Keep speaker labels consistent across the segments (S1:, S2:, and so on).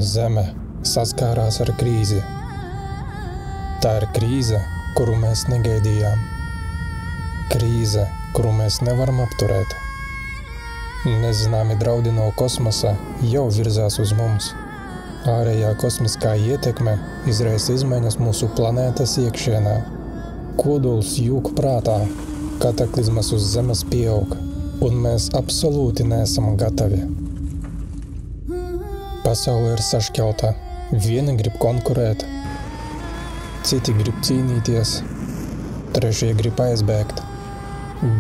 S1: Zeme saskārās ar krīzi. Tā ir krīze, kuru mēs negaidījām. Krīze, kuru mēs nevaram apturēt. Nezināmi draudi no kosmosa jau virzās uz mums. Ārējā kosmiskā ietekme izraisa izmaiņas mūsu planētas iekšienā. Kodols jūk prātā, kataklizmas uz Zemes pieaug, un mēs absolūti neesam gatavi. Pasaule ir sašķelta. Vieni grib konkurēt, citi grib cīnīties, trešie grib aizbēgt.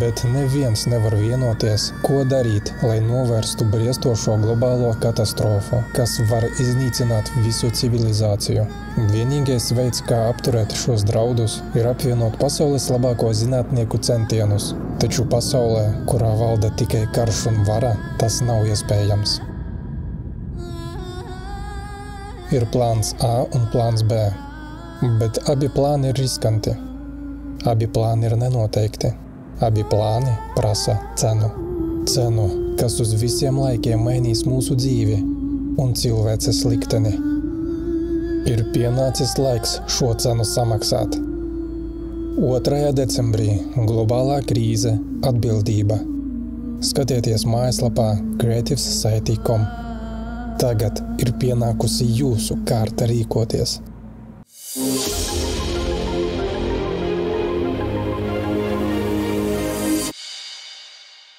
S1: Bet neviens nevar vienoties, ko darīt, lai novērstu briestošo globālo katastrofu, kas var iznīcināt visu civilizāciju. Vienīgais veids, kā apturēt šos draudus, ir apvienot pasaules labāko zinātnieku centienus. Taču pasaulē, kurā valda tikai karš un vara, tas nav iespējams. Ir plāns A un plāns B, bet abi plāni ir riskanti. Abi plāni ir nenoteikti. Abi plāni prasa cenu. Cenu, kas uz visiem laikiem mainīs mūsu dzīvi un cilvēces likteni. Ir pienācis laiks šo cenu samaksāt. 2. decembrī globālā krīze – atbildība. Skatieties mājaslapā creativesociety.com. Tagad ir pienākusi jūsu kārta rīkoties.